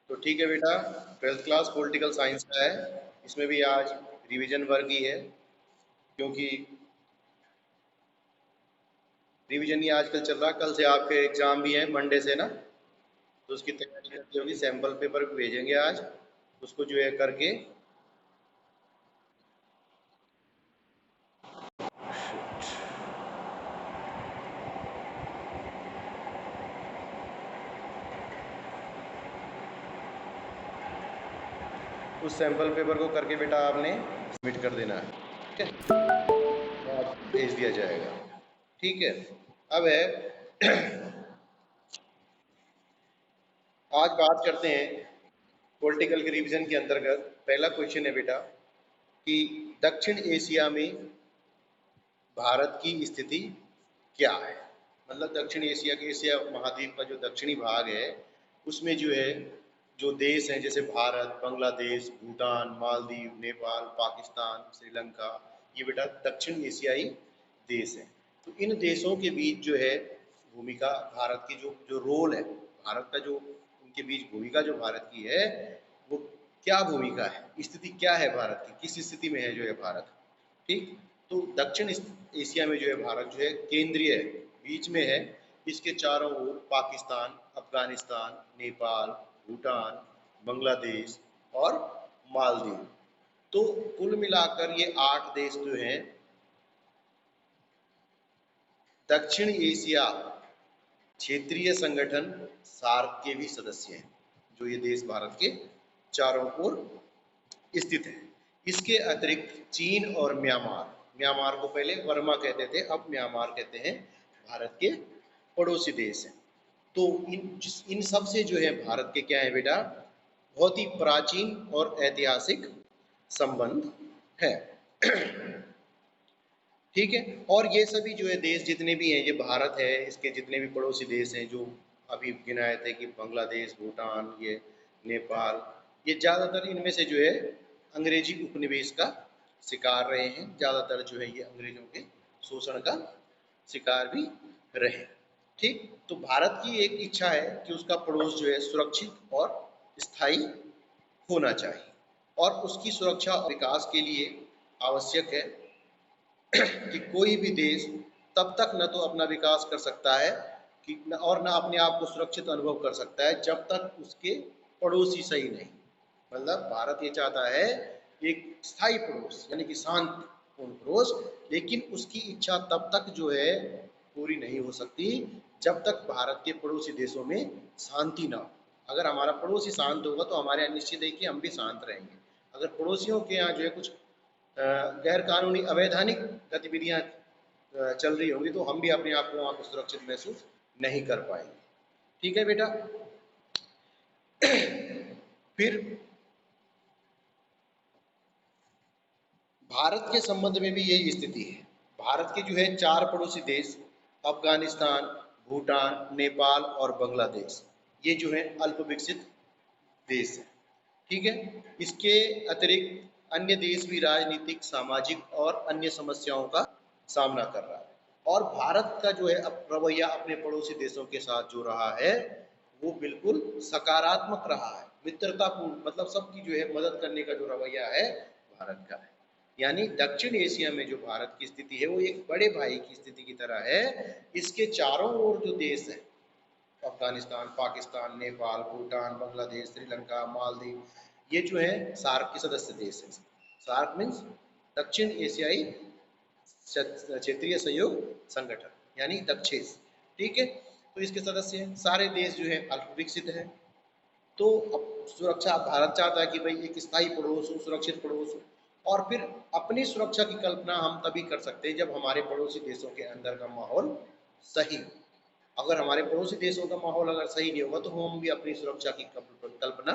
तो ठीक है बेटा, ट्वेल्थ क्लास पॉलिटिकल साइंस का है। इसमें भी आज रिवीजन वर्क ही है, क्योंकि रिवीजन ही आजकल चल रहा है। कल से आपके एग्जाम भी है, मंडे से ना, तो उसकी तैयारी करनी होगी। सैंपल पेपर भी भेजेंगे आज, उसको जो है करके उस सैंपल पेपर को करके बेटा आपने सबमिट कर देना है। ठीक है, तो आपको भेज दिया जाएगा। ठीक है, अब है आज बात करते हैं पॉलिटिकल के रिवीजन के अंतर्गत। पहला क्वेश्चन है बेटा कि दक्षिण एशिया में भारत की स्थिति क्या है। मतलब दक्षिण एशिया के, एशिया महाद्वीप का जो दक्षिणी भाग है, उसमें जो है जो देश हैं जैसे भारत, बांग्लादेश, भूटान, मालदीव, नेपाल, पाकिस्तान, श्रीलंका, ये बेटा दक्षिण एशियाई देश हैं। तो इन देशों के बीच जो है भूमिका भारत की, जो जो रोल है भारत का, जो उनके बीच भूमिका जो भारत की है, वो क्या भूमिका है, स्थिति क्या है भारत की, किस स्थिति में है जो है भारत। ठीक, तो दक्षिण एशिया में जो है भारत जो है केंद्रीय है, बीच में है। इसके चारों ओर पाकिस्तान, अफगानिस्तान, नेपाल, भूटान, बांग्लादेश और मालदीव। तो कुल मिलाकर ये 8 देश जो हैं दक्षिण एशिया क्षेत्रीय संगठन सार्क के भी सदस्य हैं। जो ये देश भारत के चारों ओर स्थित है। इसके अतिरिक्त चीन और म्यांमार, म्यांमार को पहले वर्मा कहते थे, अब म्यांमार कहते हैं, भारत के पड़ोसी देश हैं। तो इन सब से जो है भारत के क्या है बेटा, बहुत ही प्राचीन और ऐतिहासिक संबंध है। ठीक है, और ये सभी जो है देश जितने भी हैं, ये भारत है, इसके जितने भी पड़ोसी देश हैं जो अभी गिनाए थे कि बांग्लादेश, भूटान, ये नेपाल, ये ज़्यादातर इनमें से जो है अंग्रेजी उपनिवेश का शिकार रहे हैं। ज़्यादातर जो है ये अंग्रेजों के शोषण का शिकार भी रहे। ठीक, तो भारत की एक इच्छा है कि उसका पड़ोस जो है सुरक्षित और स्थायी होना चाहिए, और उसकी सुरक्षा और विकास के लिए आवश्यक है कि कोई भी देश तब तक न तो अपना विकास कर सकता है कि और न अपने आप को सुरक्षित अनुभव कर सकता है जब तक उसके पड़ोसी सही नहीं। मतलब भारत ये चाहता है एक स्थायी पड़ोस, यानी कि शांतिपूर्ण पड़ोस, लेकिन उसकी इच्छा तब तक जो है पूरी नहीं हो सकती जब तक भारत के पड़ोसी देशों में शांति ना हो। अगर हमारा पड़ोसी शांत होगा तो हमारे यहाँ निश्चित है कि हम भी शांत रहेंगे। अगर पड़ोसियों के यहाँ जो है कुछ गैर कानूनी अवैधानिक गतिविधियां चल रही होंगी तो हम भी अपने आप को वहां पर सुरक्षित महसूस नहीं कर पाएंगे। ठीक है बेटा, फिर भारत के संबंध में भी यही स्थिति है। भारत के जो है 4 पड़ोसी देश, अफगानिस्तान, भूटान, नेपाल और बांग्लादेश, ये जो है अल्प विकसित देश है। ठीक है, इसके अतिरिक्त अन्य देश भी राजनीतिक, सामाजिक और अन्य समस्याओं का सामना कर रहा है। और भारत का जो है रवैया अपने पड़ोसी देशों के साथ जो रहा है वो बिल्कुल सकारात्मक रहा है, मित्रतापूर्ण, मतलब सबकी जो है मदद करने का जो रवैया है भारत का है। यानी दक्षिण एशिया में जो भारत की स्थिति है वो एक बड़े भाई की स्थिति की तरह है। इसके चारों ओर जो देश है, अफगानिस्तान, पाकिस्तान, नेपाल, भूटान, बांग्लादेश, श्रीलंका, मालदीव, ये जो है सार्क के सदस्य देश हैं। सार्क मीन्स दक्षिण एशियाई क्षेत्रीय सहयोग संगठन, यानी दक्षेस। ठीक है, तो इसके सदस्य हैं। सारे देश जो है अल्प विकसित है। तो अब सुरक्षा, भारत चाहता है कि भाई एक स्थायी पड़ोस हो, सुरक्षित पड़ोस हो। और फिर अपनी सुरक्षा की कल्पना हम तभी कर सकते हैं जब हमारे पड़ोसी देशों के अंदर का माहौल सही हो। अगर हमारे पड़ोसी देशों का माहौल अगर सही नहीं होगा तो हम भी अपनी सुरक्षा की कल्पना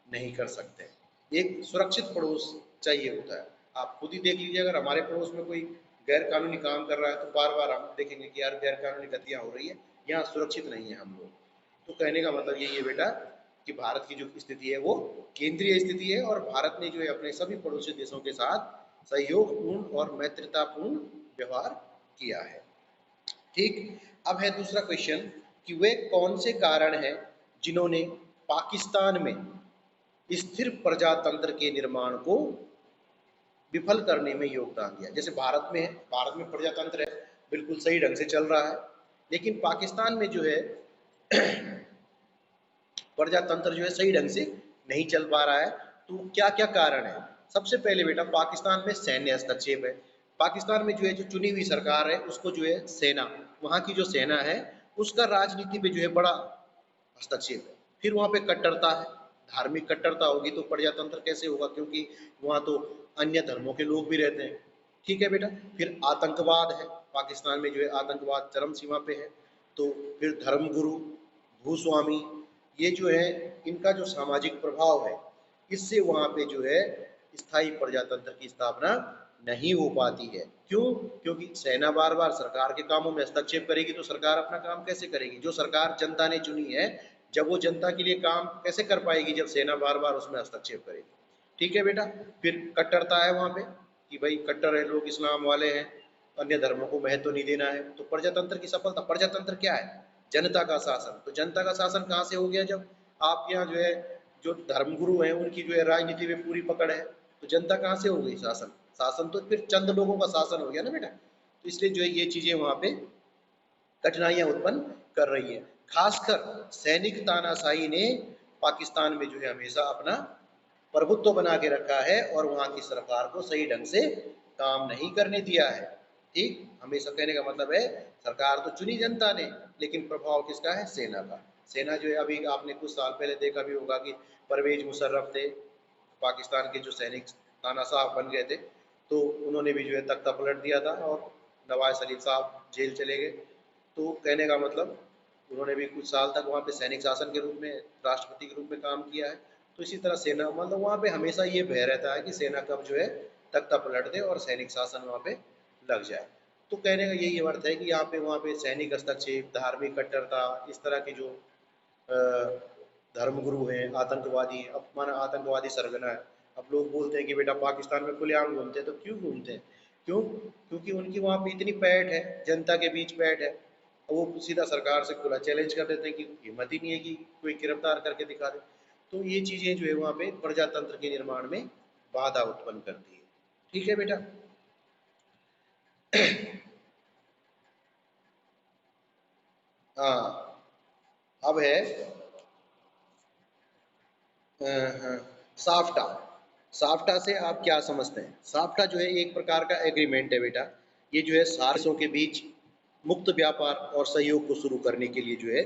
नहीं कर सकते। एक सुरक्षित पड़ोस चाहिए होता है। आप खुद ही देख लीजिए, अगर हमारे पड़ोस में कोई गैर कानूनी काम कर रहा है तो बार बार हम देखेंगे कि यार गैर कानूनी गतियां हो रही है, यहाँ सुरक्षित नहीं है हम लोग। तो कहने का मतलब यही है बेटा कि भारत की जो स्थिति है वो केंद्रीय स्थिति है, और भारत ने जो है अपने सभी पड़ोसी देशों के साथ सहयोगपूर्ण और मैत्रीतापूर्ण व्यवहार किया है। ठीक, अब है दूसरा क्वेश्चन कि वे कौन से कारण हैं जिन्होंने पाकिस्तान में स्थिर प्रजातंत्र के निर्माण को विफल करने में योगदान दिया। जैसे भारत में है, भारत में प्रजातंत्र है, बिल्कुल सही ढंग से चल रहा है, लेकिन पाकिस्तान में जो है प्रजातंत्र जो है सही ढंग से नहीं चल पा रहा है। तो क्या क्या कारण है? सबसे पहले बेटा, पाकिस्तान में सैन्य हस्तक्षेप है। पाकिस्तान में जो है जो चुनी हुई सरकार है उसको जो है सेना, वहाँ की जो सेना है उसका राजनीति पे जो है बड़ा हस्तक्षेप है। फिर वहाँ पे कट्टरता है, धार्मिक कट्टरता होगी तो प्रजातंत्र कैसे होगा, क्योंकि वहाँ तो अन्य धर्मों के लोग भी रहते हैं। ठीक है बेटा। फिर आतंकवाद है, पाकिस्तान में जो है आतंकवाद चरम सीमा पे है। तो फिर धर्मगुरु, भूस्वामी, ये जो है इनका जो सामाजिक प्रभाव है, इससे वहाँ पे जो है स्थायी प्रजातंत्र की स्थापना नहीं हो पाती है। क्यों? क्योंकि सेना बार बार सरकार के कामों में हस्तक्षेप करेगी तो सरकार अपना काम कैसे करेगी? जो सरकार जनता ने चुनी है, जब वो जनता के लिए काम कैसे कर पाएगी जब सेना बार बार उसमें हस्तक्षेप करेगी? ठीक है बेटा। फिर कट्टरता है वहाँ पे कि भाई कट्टर है लोग, इस्लाम वाले हैं, अन्य धर्मों को महत्व नहीं देना है। तो प्रजातंत्र की सफलता, प्रजातंत्र क्या है? जनता का शासन। तो जनता का शासन कहाँ से हो गया? जब आप यहाँ जो है जो धर्मगुरु हैं उनकी जो है राजनीति में पूरी पकड़ है, तो जनता कहाँ से हो गई शासन? शासन तो फिर चंद लोगों का शासन हो गया ना बेटा। तो इसलिए जो है ये चीजें वहाँ पे कठिनाइयां उत्पन्न कर रही है। खासकर सैनिक तानाशाही ने पाकिस्तान में जो है हमेशा अपना प्रभुत्व बना के रखा है और वहाँ की सरकार को सही ढंग से काम नहीं करने दिया है। ठीक, हमेशा कहने का मतलब है सरकार तो चुनी जनता ने, लेकिन प्रभाव किसका है? सेना का। सेना जो है, अभी आपने कुछ साल पहले देखा भी होगा कि परवेज मुशर्रफ थे, पाकिस्तान के जो सैनिक तानाशाह बन गए थे, तो उन्होंने भी जो है तख्ता पलट दिया था और नवाज शरीफ साहब जेल चले गए। तो कहने का मतलब उन्होंने भी कुछ साल तक वहाँ पे सैनिक शासन के रूप में, राष्ट्रपति के रूप में काम किया है। तो इसी तरह सेना, मतलब वहाँ पे हमेशा ये भय रहता है कि सेना कब जो है तख्ता पलट दे और सैनिक शासन वहाँ पे लग जाए। तो कहने का यही अर्थ है कि यहाँ पे वहाँ पे सैनिक हस्तक्षेप, धार्मिक कट्टरता, इस तरह की जो धर्मगुरु हैं, आतंकवादी हैं। अब माना आतंकवादी सरगना है, अब लोग बोलते हैं कि बेटा पाकिस्तान में खुलेआम घूमते हैं, तो क्यों घूमते हैं? क्यों? क्योंकि उनकी वहाँ पे इतनी पैठ है, जनता के बीच पैठ है, और वो सीधा सरकार से खुला चैलेंज कर देते हैं कि हिम्मत ही नहीं है कि कोई गिरफ्तार करके दिखा दे। तो ये चीजें जो है वहाँ पे प्रजातंत्र के निर्माण में बाधा उत्पन्न करती है। ठीक है बेटा। हाँ, अब है साफ्टा। साफ्टा से आप क्या समझते हैं? साफ्टा जो है एक प्रकार का एग्रीमेंट है बेटा। ये जो है सार्क देशों के बीच मुक्त व्यापार और सहयोग को शुरू करने के लिए जो है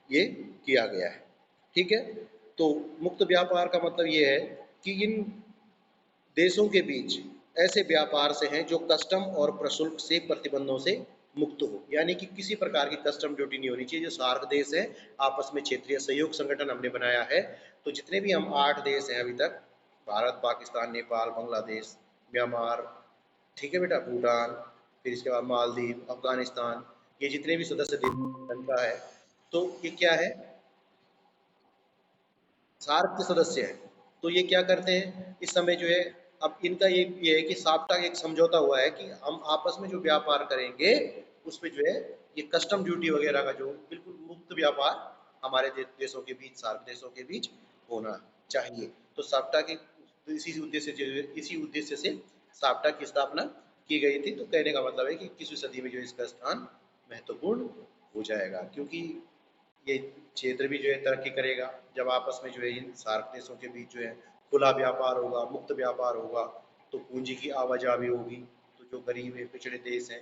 ये किया गया है। ठीक है। तो मुक्त व्यापार का मतलब ये है कि इन देशों के बीच ऐसे व्यापार से हैं जो कस्टम और प्रशुल्क से प्रतिबंधों से मुक्त हो, यानी कि किसी प्रकार की कस्टम ड्यूटी नहीं होनी चाहिए। जो सार्क देश है, आपस में क्षेत्रीय सहयोग संगठन हमने बनाया है। तो जितने भी हम 8 देश हैं अभी तक, भारत, पाकिस्तान, नेपाल, बांग्लादेश, म्यांमार, ठीक है बेटा, भूटान, फिर इसके बाद मालदीव, अफगानिस्तान, ये जितने भी सदस्य देश श्रीलंका है, तो ये क्या है? सार्क के सदस्य हैं। तो ये क्या करते हैं इस समय जो है, अब इनका ये है कि साप्टा एक समझौता हुआ है कि हम आपस में जो व्यापार करेंगे उस पे जो है ये कस्टम ड्यूटी वगैरह का जो बिल्कुल मुक्त व्यापार हमारे देशों के बीच, सार्क देशों के बीच होना चाहिए। तो साप्टा के इसी उद्देश्य से साप्टा की स्थापना की गई थी। तो कहने का मतलब है कि 21वीं सदी में जो इसका स्थान महत्वपूर्ण हो जाएगा, क्योंकि ये क्षेत्र भी जो है तरक्की करेगा जब आपस में जो है इन सार्क देशों के बीच जो है खुला व्यापार होगा, मुक्त व्यापार होगा, तो पूंजी की आवाजाही होगी। तो जो गरीब है, पिछड़े देश हैं,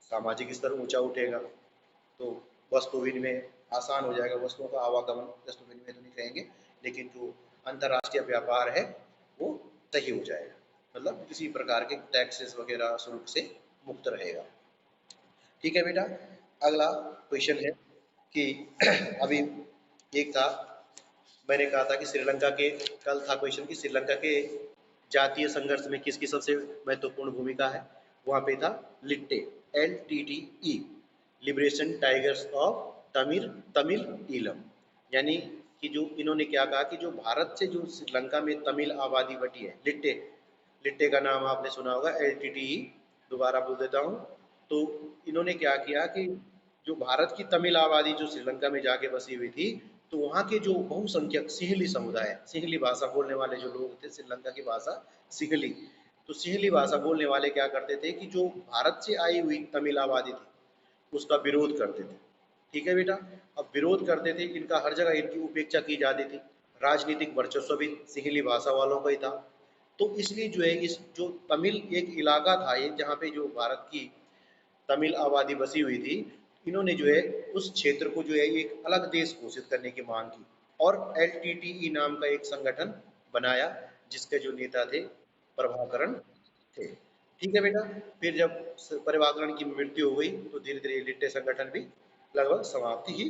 सामाजिक स्तर ऊंचा उठेगा, तो वस्तु विनिमय आसान हो जाएगा, वस्तुओं का आवागमन, वस्तु विनिमय तो नहीं कहेंगे, लेकिन जो अंतर्राष्ट्रीय व्यापार है वो सही हो जाएगा, मतलब किसी प्रकार के टैक्सेस वगैरह शुल्क से मुक्त रहेगा। ठीक है बेटा। अगला क्वेश्चन है कि अभी एक था, मैंने कहा था कि श्रीलंका के, कल था क्वेश्चन कि श्रीलंका के जातीय संघर्ष में किसकी सबसे महत्वपूर्ण भूमिका है? वहां पे था लिट्टे, LTTE, liberation tigers of Tamil Tamil Eelam. यानी कि जो इन्होंने क्या कहा कि जो भारत से जो श्रीलंका में तमिल आबादी बटी है, लिट्टे, लिट्टे का नाम आपने सुना होगा, LTTE, दोबारा बोल देता हूँ। तो इन्होंने क्या किया कि जो भारत की तमिल आबादी जो श्रीलंका में जाके बसी हुई थी, तो वहाँ के जो बहुसंख्यक सिंहली समुदाय, सिंहली भाषा बोलने वाले जो लोग थे, श्रीलंका की भाषा सिंहली। तो सिंहली भाषा बोलने वाले क्या करते थे कि जो भारत से आई हुई तमिल आबादी थी उसका विरोध करते थे। ठीक है बेटा। अब विरोध करते थे, इनका हर जगह इनकी उपेक्षा की जाती थी, राजनीतिक वर्चस्व भी सिंहली भाषा वालों का ही था। तो इसलिए जो है इस जो तमिल एक इलाका था ये, जहाँ पे जो भारत की तमिल आबादी बसी हुई थी, इन्होंने जो है उस क्षेत्र को जो है एक अलग देश घोषित करने की मांग की और एलटीटीई नाम का एक संगठन बनाया, जिसके जो नेता थे प्रभाकरण थे। ठीक है बेटा। फिर जब प्रभाकरण की मृत्यु हो गई तो धीरे धीरे लिट्टे संगठन भी लगभग समाप्ति ही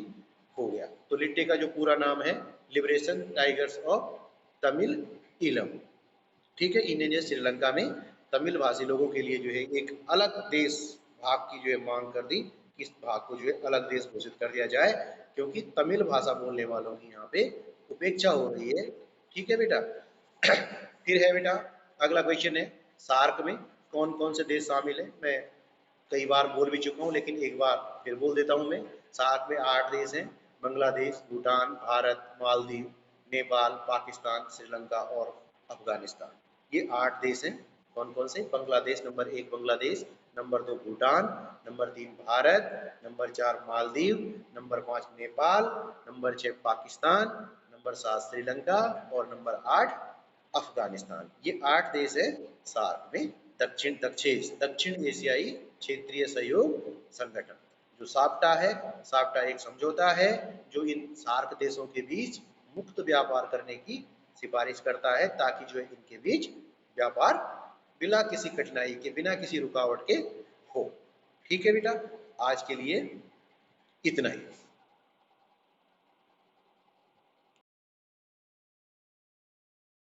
हो गया। तो लिट्टे का जो पूरा नाम है liberation tigers of Tamil Eelam. ठीक है। इन्होंने श्रीलंका में तमिल भाषी लोगों के लिए जो है एक अलग देश भाग की जो है मांग कर दी कि इस भाग को जो है अलग देश घोषित कर दिया जाए, क्योंकि तमिल भाषा बोलने वालों की यहाँ पे उपेक्षा हो रही है। ठीक है बेटा। फिर है बेटा अगला क्वेश्चन है, सार्क में कौन कौन से देश शामिल है। मैं कई बार बोल भी चुका हूँ लेकिन एक बार फिर बोल देता हूँ मैं। सार्क में 8 देश हैं, बांग्लादेश, भूटान, भारत, मालदीव, नेपाल, पाकिस्तान, श्रीलंका और अफगानिस्तान। ये 8 देश हैं। कौन कौन से? Bangladesh number 1 Bangladesh, number 2 Bhutan, number 3 Bharat, number 4 Maldives, number 5 Nepal, number 6 Pakistan, number 7 Sri Lanka और नंबर 8 अफगानिस्तान। ये 8 देश है सार्क में, दक्षिण एशियाई क्षेत्रीय सहयोग संगठन। जो साप्टा है, साप्टा एक समझौता है जो इन सार्क देशों के बीच मुक्त व्यापार करने की सिफारिश करता है, ताकि जो है इनके बीच व्यापार बिना किसी कठिनाई के, बिना किसी रुकावट के हो। ठीक है बेटा, आज के लिए इतना ही।